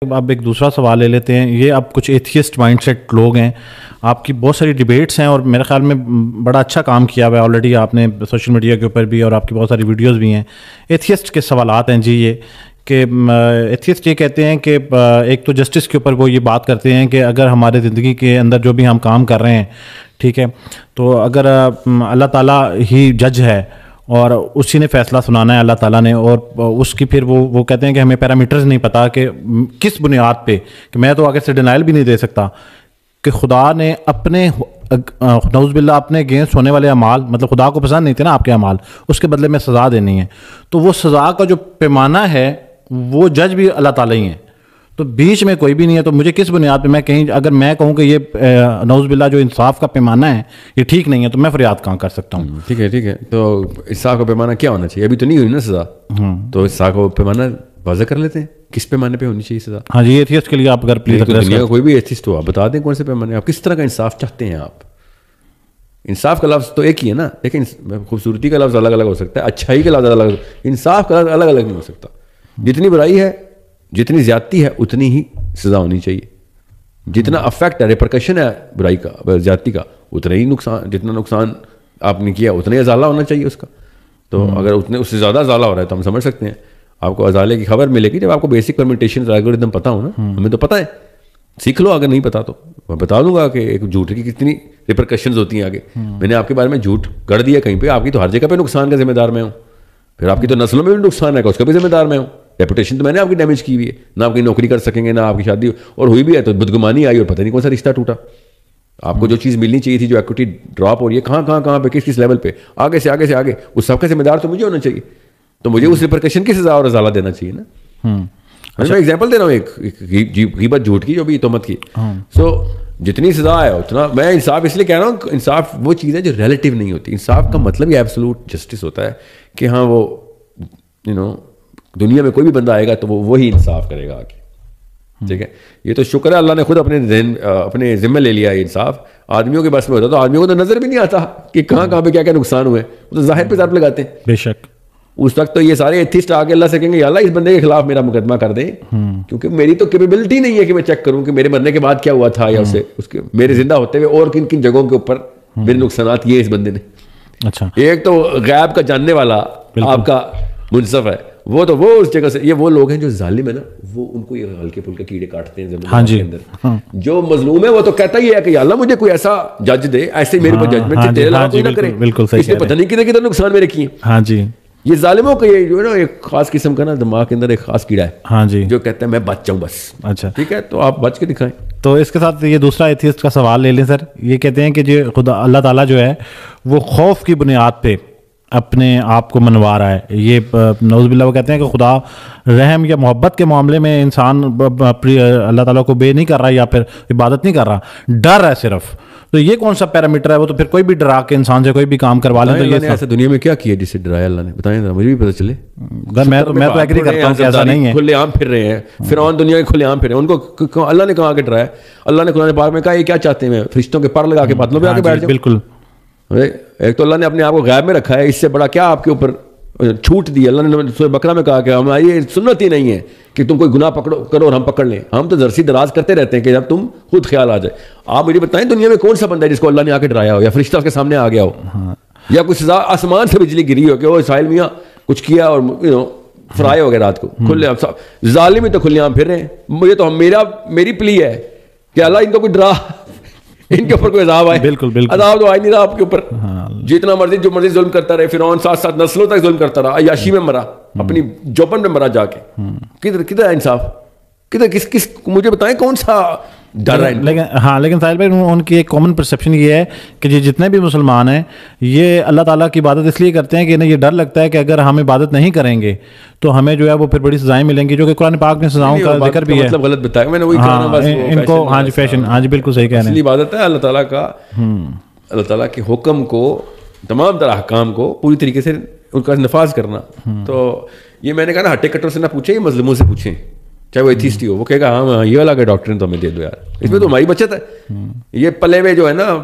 اب ایک دوسرا سوال لے لیتے ہیں. یہ اب کچھ ایتھیسٹ مائنڈ سیٹ لوگ ہیں, آپ کی بہت ساری ڈیبیٹس ہیں اور میرے خیال میں بڑا اچھا کام کیا ہوا ہے آلریڈی آپ نے سوشل میڈیا کے اوپر بھی, اور آپ کی بہت ساری ویڈیوز بھی ہیں. ایتھیسٹ کے سوالات ہیں جی یہ کہ ایتھیسٹ یہ کہتے ہیں کہ ایک تو جسٹس کے اوپر وہ یہ بات کرتے ہیں کہ اگر ہمارے زندگی کے اندر جو بھی ہم کام کر رہے ہیں, ٹھیک ہے, تو اگر اللہ تعالیٰ ہی جج ہے اور اسی نے فیصلہ سنانا ہے اللہ تعالیٰ نے, اور اس کی پھر وہ کہتے ہیں کہ ہمیں پیرامیٹرز نہیں پتہ کہ کس بنیاد پہ, کہ میں تو آگے سے ڈینائل بھی نہیں دے سکتا کہ خدا نے اپنے نعوذ باللہ اپنے اگینسٹ ہونے والے اعمال, مطلب خدا کو پسند نہیں تھے نا آپ کے اعمال, اس کے بدلے میں سزا دینی ہے. تو وہ سزا کا جو پیمانہ ہے وہ جج بھی اللہ تعالیٰ ہی ہیں, تو بیچ میں کوئی بھی نہیں ہے. تو مجھے کس بنیاد پہ میں کہیں اگر میں کہوں کہ یہ نعوذ باللہ جو انصاف کا پیمانہ ہے یہ ٹھیک نہیں ہے, تو میں فریاد کہاں کر سکتا ہوں؟ ٹھیک ہے. تو انصاف کا پیمانہ کیا ہونا چاہیے؟ ابھی تو نہیں ہوئی نا سزا, تو انصاف کا پیمانہ واضح کر لیتے ہیں کس پیمانے پہ ہونی چاہیے سزا. ہاں جی, ایتھیسٹ کے لیے آپ اگر پلیز دنیا کا کوئی بھی ایتھیسٹ ہو آپ بتا دیں کون سے پیمانے, آپ کس طرح کا انصاف چاہتے ہیں. آپ انصاف کا لفظ تو ایک ہی ہے نا, لیکن خوبصورتی کا لفظ الگ الگ ہو سکتا ہے, اچھائی کا لفظ الگ, انصاف کا لفظ الگ الگ نہیں ہو سکتا. جتنی برائی ہے, جتنی زیادتی ہے, اتنی ہی سزا ہونی چاہیے. جتنا افیکٹ ہے, ریپرکشن ہے برائی کا, زیادتی کا, اتنا ہی نقصان, جتنا نقصان آپ نے کیا اتنا ہی ازالہ ہونا چاہیے اس کا. تو اگر اتنے اس سے زیادہ ازالہ ہو رہا ہے تو ہم سمجھ سکتے ہیں. آپ کو ازالے کی خبر ملے گی جب آپ کو بیسک پرمیٹیشن الگورتھم پتہ ہو نا. ہمیں تو پتہ ہے, سیکھ لو. اگر نہیں پتا تو میں بتا دوں گا کہ ایک جھوٹ کی کتنی ریپرکشنز ہوتی ہیں آگے. میں نے آپ کے بارے میں جھوٹ گڑھ دیا کہیں پہ, آپ کی تو ہر جگہ پہ نقصان کا ذمہ دار میں ہوں, پھر آپ کی تو نسلوں میں بھی نقصان ہے اس کا بھی ذمہ دار میں ہوں. ریپوٹیشن تو میں نے آپ کی ڈیمیج کی ہوئی ہے, نہ آپ کی نوکری کر سکیں گے, نہ آپ کی شادی, اور ہوئی بھی ہے تو بدگمانی آئی اور پتہ نہیں کون سا رشتہ ٹوٹا. آپ کو جو چیز ملنی چاہیے تھی, جو ایکوٹی ڈراپ ہو رہی ہے, کہاں پہ, کس لیول پہ, آگے سے آگے, اس سب کا ذمہ دار تو مجھے ہونا چاہیے. تو مجھے اس ریپرکشن کی سزا اور ازالہ دینا چاہیے نا. میں ایگزامپل دے رہا ہوں ایک غیبت جھوٹ کی, جو بھی تہمت کی. سو جتنی سزا ہے اتنا, میں انصاف اس لیے کہہ رہا ہوں, انصاف وہ چیز ہے جو ریلیٹیو نہیں ہوتی. انصاف کا مطلب یہ ایبسولوٹ جسٹس ہوتا ہے کہ ہاں وہ دنیا میں کوئی بھی بندہ آئے گا تو وہ وہی انصاف کرے گا آگے. ٹھیک ہے, یہ تو شکر ہے اللہ نے خود اپنے ذمہ لے لیا. انصاف آدمیوں کے بس میں ہوتا تو آدمیوں کو تو نظر بھی نہیں آتا کہ کہاں پہ کیا نقصان ہوئے, وہ تو ظاہر پہ ضرب لگاتے ہیں. بے شک اس وقت تو یہ سارے ایتھیسٹ آ کے اللہ سے کہیں گے, یا اللہ اس بندے کے خلاف میرا مقدمہ کر دیں, کیونکہ میری تو کیپیبلٹی نہیں ہے کہ میں چیک کروں کہ میرے مرنے کے بعد کیا ہوا تھا, یا اس کے میرے زندہ ہوتے ہوئے اور کن جگہوں کے اوپر میرے نقصانات کیے اس بندے نے. اچھا, ایک تو غیب کا جاننے والا آپ کا منصف ہے, وہ اس جگہ سے. یہ وہ لوگ ہیں جو ظالم ہے نا, وہ ان کو یہ ہلکے پھلکے کیڑے کاٹتے ہیں زمین کے اندر. جو مظلوم ہے وہ تو کہتا ہی ہے کہ یا اللہ مجھے کوئی ایسا جج دے, ایسے میرے پر ججمنٹ تیرے علاوہ کوئی نہ کرے, اس نے پتہ نہیں کتنے نقصان میرے کیے. ہاں جی, یہ ظالموں کا یہ جو ہے نا ایک خاص قسم کا نا دماغ کے اندر ایک خاص کیڑا ہے. ہاں جی, جو کہتا ہے میں بچ جاؤں بس. اچھا ٹھیک ہے, تو آپ بچ کے دکھائیں. تو اس کے ساتھ یہ دوسرا ایتھیسٹ کا سوال لے لیں سر. یہ کہتے ہیں کہ جو خدا اللہ تعالیٰ جو ہے وہ خوف کی بنیاد پہ اپنے آپ کو منوا رہا ہے. یہ نعوذ باللہ وہ کہتے ہیں کہ خدا رحم یا محبت کے معاملے میں انسان اللہ تعالیٰ کو بے نہیں کر رہا یا پھر عبادت نہیں کر رہا, ڈر ہے صرف. تو یہ کون سا پیرامیٹر ہے؟ وہ تو پھر کوئی بھی ڈرا کے انسان سے کوئی بھی کام کروا لیں. تو یہ ایسا دنیا میں کیا کیا جسے ڈرایا اللہ نے, بتائیں ذرا, مجھے بھی پتہ چلے. میں تو ایگری کرتا ہوں کہ ایسا نہیں ہے. کھلے عام پھر رہے ہیں, فرعون دنیا کے کھلے عام پھر رہے ہیں. ان کو اللہ نے کہاں کے ڈرایا؟ اللہ نے قرآن پاک میں کہا یہ کیا چاہتے ہیں, فرشتوں کے پر لگا کے بادلوں پہ آ کے بیٹھ جاؤ. بالکل. ایک تو اللہ نے اپنے آپ کو غیب میں رکھا ہے, اس سے بڑا کیا آپ کے اوپر چھوٹ دی. اللہ نے سورہ بقرہ میں کہا کہ ہماری یہ سنت ہی نہیں ہے کہ تم کوئی گناہ کرو اور ہم پکڑ لیں. ہم تو زرسی دراز کرتے رہتے ہیں کہ جب تم خود خیال آ جائے. آپ مجھے بتائیں دنیا میں کون سا بندہ ہے جس کو اللہ نے آ کے ڈرایا ہو, یا فرشتہ اس کے سامنے آ گیا ہو, یا کچھ آسمان سے بجلی گری ہو کہ وہ اسرائیل میاں کچھ کیا اور فرائی ہو گئے رات کو کھلے. ظالم ہی تو کھلے عام پھر رہے ہیں. مجھے تو میری پلی ہے کہ اللہ ان کو کوئی ڈرا, ان کے اوپر کوئی عذاب آئے. بالکل عذاب تو آئے نہیں رہا آپ کے اوپر. جتنا مرضی جو مرضی ظلم کرتا رہے, فرعون ساتھ نسلوں تک ظلم کرتا رہا, عیاشی میں مرا, اپنی جوبن میں مرا جا کے. کدھر ہے انصاف؟ کدھر کس مجھے بتائیں کون سا ڈر ہے؟ لیکن ساحل بھائی ان کی ایک کامن پرسیپشن یہ ہے کہ جتنے بھی مسلمان ہیں یہ اللہ تعالیٰ کی عبادت اس لیے کرتے ہیں کہ انہیں یہ ڈر لگتا ہے کہ اگر ہم عبادت نہیں کریں گے تو ہمیں جو ہے وہ پھر بڑی سزائیں ملیں گی, جو کہ قرآن پاک میں سزاؤں کا ذکر بھی ہے. مطلب غلط بتایا میں نے, وہی کہا بس ان کو. ہاں جی, فیشن. ہاں جی, بالکل صحیح کہہ رہے ہیں. عبادت ہے اللہ تعالیٰ کا, اللہ تعالیٰ کے حکم کو, تمام طرح احکام کو پوری طریقے سے ان کا نفاذ کرنا. تو یہ میں نے کہا نا, ہٹے کٹر سے نہ پوچھیں, یہ مظلوموں سے پوچھیں, چاہے وہ ایتھیسٹ ہی ہو. وہ کہے گا ہاں یہ والا ڈاکٹر تو ہمیں دے دو یار, اس میں تو ہماری بچت ہے. یہ پلے ہوئے جو ہے نا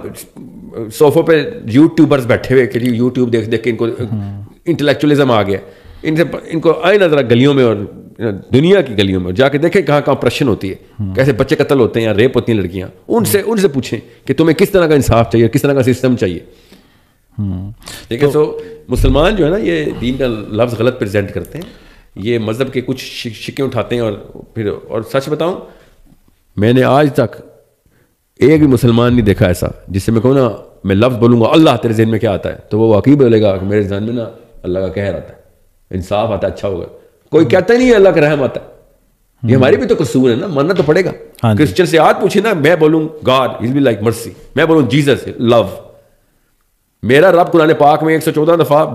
صوفوں پہ یوٹیوبرز بیٹھے ہوئے کہ یوٹیوب دیکھ کے ان کو انٹلیکچولیزم آ گیا, ان کو آئے نہ ذرا گلیوں میں اور دنیا کی گلیوں میں جا کے دیکھیں کہاں کہاں آپریشن ہوتی ہے, کیسے بچے قتل ہوتے ہیں یا ریپ ہوتی ہیں لڑکیاں, ان سے پوچھیں کہ تمہیں کس طرح کا انصاف چاہیے, کس طرح کا سسٹم چاہیے. ٹھیک ہے. سو مسلمان جو ہے نا یہ دین کا لفظ غلط پریزنٹ کرتے ہیں, یہ مذہب کے کچھ شکیں اٹھاتے ہیں, اور سچ بتاؤں میں نے آج تک ایک بھی مسلمان نہیں دیکھا ایسا جس سے میں کہوں نا میں لفظ بولوں گا اللہ تیرے ذہن میں کیا آتا ہے, تو وہ واقعی بولے گا کہ میرے ذہن میں نا اللہ کا قہر آتا ہے, انصاف آتا ہے, اچھا ہوگا. کوئی کہتا نہیں ہے اللہ کا رحم آتا ہے. یہ ہماری بھی تو قصور ہے نا, ماننا تو پڑے گا. کرسچن سے آج پوچھے نا, میں بولوں گاڈ از بی لائک مرسی, میں بولوں جیزس لو. میرا رب قرآن پاک میں 114 دفعہ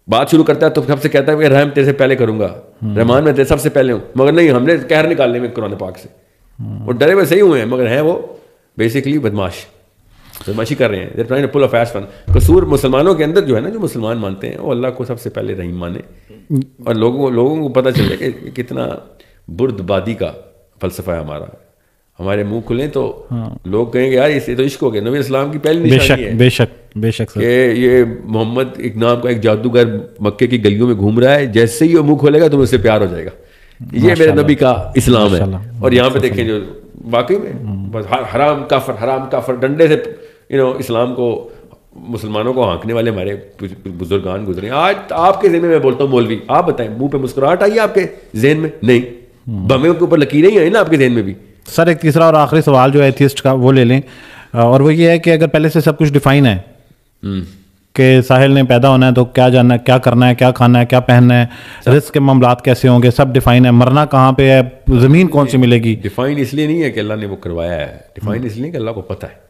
بات شروع کرتا ہے تو سب سے کہتا ہے کہ رحم تیرے سے پہلے کروں گا, رحمان میں تیرے سب سے پہلے ہوں. مگر نہیں, ہم نے قہر نکالنے میں قرآن پاک سے, وہ ڈرے ہوئے صحیح ہوئے ہیں مگر ہیں وہ بیسکلی بدماشی کر رہے ہیں. they're trying to pull a fast one. قصور مسلمانوں کے اندر جو ہے نا, جو مسلمان مانتے ہیں وہ اللہ کو سب سے پہلے رحیم مانے, اور لوگوں کو پتہ چلے کہ کتنا برد بادی کا فلسفہ ہے ہمارا. ہمارے منہ کھلیں تو لوگ کہیں گے یار اس تو عشق ہو گیا, نبی اسلام کی پہلی نشانی ہے. بے شک کہ یہ محمد ایک نام کا ایک جادوگر مکے کی گلیوں میں گھوم رہا ہے, جیسے ہی وہ منہ کھولے گا تو اس سے پیار ہو جائے گا. یہ میرے نبی کا اسلام ہے. اور یہاں پہ دیکھیں جو واقعی میں بس حرام کافر ڈنڈے سے اسلام کو مسلمانوں کو ہانکنے والے ہمارے بزرگان گزرے. آج آپ کے ذہن میں بولتا ہوں مولوی, آپ بتائیں منہ پہ مسکراہٹ آئی آپ کے ذہن میں؟ نہیں, بموں کے اوپر لکیریں ہی ہیں نا آپ کے ذہن میں بھی. سر ایک تیسرا اور آخری سوال جو ہے ایتھیسٹ کا وہ لے لیں, اور وہ یہ ہے کہ اگر پہلے سے سب کچھ ڈیفائن ہے کہ ساحل نے پیدا ہونا ہے تو کیا جاننا ہے, کیا کرنا ہے, کیا کھانا ہے, کیا پہننا ہے, رزق کے معاملات کیسے ہوں گے, سب ڈیفائن ہے, مرنا کہاں پہ ہے, زمین کون سی ملے گی. ڈیفائن اس لیے نہیں ہے کہ اللہ نے وہ کروایا ہے, ڈیفائن اس لیے کہ اللہ کو پتہ ہے.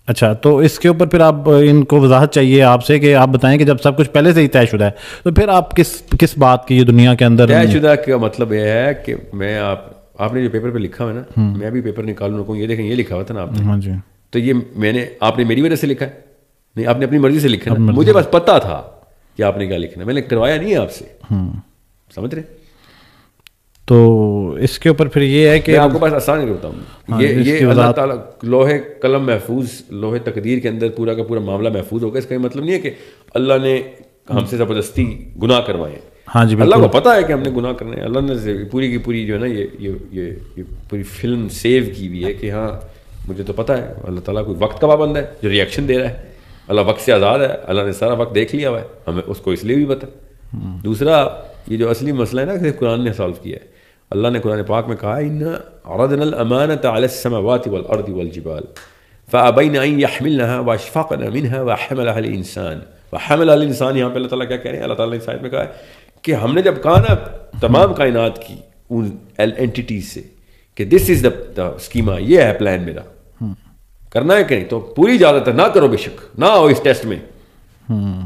اچھا, تو اس کے اوپر پھر آپ ان کو وضاحت چاہیے آپ سے کہ آپ بتائیں کہ جب سب کچھ پہلے سے ہی طے شدہ ہے تو پھر آپ کس بات کی یہ دنیا کے اندر طے شدہ کا مطلب یہ ہے کہ میں آپ نے جو پیپر پہ لکھا ہوا ہے نا, میں بھی پیپر نکالوں رکھوں, یہ دیکھیں یہ لکھا ہوا تھا نا آپ نے, جی, تو یہ آپ نے میری وجہ سے لکھا ہے نہیں, آپ نے اپنی مرضی سے لکھا ہے. مجھے بس پتا تھا کہ آپ نے کیا لکھنا ہے, میں نے کروایا نہیں ہے آپ سے, سمجھ رہے. تو اس کے اوپر پھر یہ ہے کہ آپ کو بس آسان کرتا ہوں, یہ اللہ تعالیٰ لوہے قلم محفوظ, لوہے تقدیر کے اندر پورا کا پورا معاملہ محفوظ ہوگا. اس کا مطلب نہیں ہے کہ اللہ نے ہم سے زبردستی گناہ کروائے. ہاں جی, اللہ کو پتا ہے کہ ہم نے گناہ کرنے ہیں. اللہ نے پوری کی پوری جو ہے نا یہ پوری فلم سیو کی ہوئی ہے کہ ہاں مجھے تو پتا ہے اللہ تعالیٰ کوئی وقت کا پابند ہے جو ریئیکشن دے رہا ہے. اللہ وقت سے آزاد ہے, اللہ نے سارا وقت دیکھ لیا ہوا ہے, ہمیں اس کو اس لیے بھی پتا. دوسرا یہ جو اصلی مسئلہ ہے نا صرف قرآن نے سالو کیا ہے. اللہ نے قرآن پاک میں کہا اِنَّا عَرَضْنَا الْأَمَانَةَ عَلَى السَّمَاوَاتِ وَالْأَرْضِ وَالْجِبَالِ فَأَبَيْنَ أَن يَحْمِلْنَهَا وَأَشْفَقْنَ مِنْهَا وَحَمَلَهَا الْإِنسَانُ. وَحَمَلَهَا الْإِنسَانُ یہاں پہ اللہ تعالیٰ کیا کہہ رہے ہیں؟ اللہ تعالیٰ نے اس آیت میں کہا ہے کہ ہم نے جب کہا نا تمام کائنات کی ان اینٹیٹیز سے کہ دس از دا اسکیما, یہ ہے پلان میرا, کرنا ہے کہ نہیں, تو پوری اجازت ہے, نہ کرو بے شک, نہ ہو اس ٹیسٹ میں.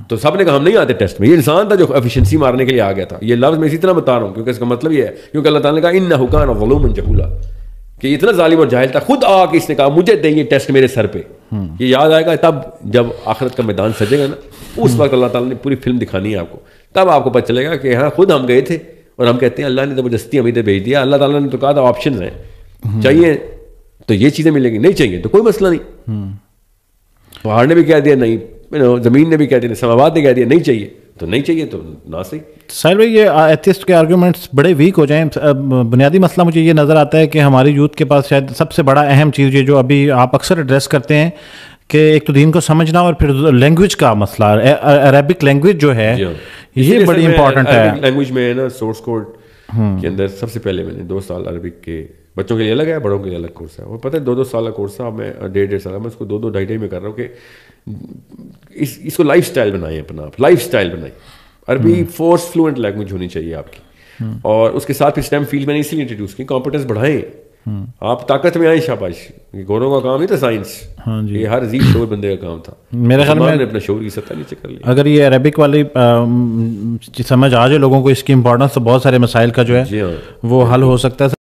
تو سب نے کہا ہم نہیں آتے ٹیسٹ میں. یہ انسان تھا جو ایفیشنسی مارنے کے لیے آ گیا تھا. یہ لفظ میں اسی طرح بتا رہا ہوں کیونکہ اس کا مطلب یہ ہے, کیونکہ اللہ تعالیٰ نے کہا انہ کان ظلوما جہولا, کہ اتنا ظالم اور جاہل تھا, خود آ کے اس نے کہا مجھے دیں یہ ٹیسٹ میرے سر پہ. یہ یاد آئے گا تب جب آخرت کا میدان سجے گا نا, اس وقت اللہ تعالیٰ نے پوری فلم دکھانی ہے آپ کو, تب آپ کو پتہ چلے گا کہ ہاں خود ہم گئے تھے اور ہم کہتے ہیں اللہ نے زبردستی ہمیں بھیج دیا. اللہ تعالیٰ نے تو کہا تھا آپشنز ہیں, چاہیے تو یہ چیزیں ملیں گی, نہیں چاہیے تو کوئی مسئلہ نہیں. پہاڑ نے بھی کہہ دیا نہیں, زمین نے بھی کہہ دیا, سماوات نے کہہ دیا نہیں چاہیے تو نہیں چاہیے تو نہ صحیح. ساحل بھائی یہ ایتھیسٹ کے آرگومنٹس بڑے ویک ہو جائیں. بنیادی مسئلہ مجھے یہ نظر آتا ہے کہ ہماری یوتھ کے پاس شاید سب سے بڑا اہم چیز یہ جو ابھی آپ اکثر ایڈریس کرتے ہیں کہ ایک تو دین کو سمجھنا اور پھر لینگویج کا مسئلہ, عربک لینگویج جو ہے یہ بڑی امپورٹنٹ ہے. لینگویج میں نا سورس کوڈ کے اندر سب سے پہلے میں نے 2 سال عربک کے بچوں کے لیے الگ ہے, بڑوں کے لیے الگ کورس ہے. وہ پتہ ہے 2 سال کا کورس ہے, میں 1.5 سال میں اس کو 2 2.5 میں کر رہا ہوں کہ اس کو لائف سٹائل بنائیں اپنا, آپ لائف سٹائل بنائیں. عربی فورس فلوئنٹ لینگویج ہونی چاہیے آپ کی, اور اس کے ساتھ پھر اسٹیم فیلڈ میں نے اسی لیے انٹروڈیوس کی, کمپیٹنس بڑھائیں, آپ طاقت میں آئیں. شاباش, گوروں کا کام نہیں تھا سائنس, یہ ہر عزیز شعور بندے کا کام تھا. میرے خیال میں اپنا شعور کی سطح نیچے کر لیا. اگر یہ عربک والی سمجھ آ جائے لوگوں کو اس کی امپورٹنس, تو بہت سارے مسائل کا جو ہے وہ حل ہو سکتا ہے.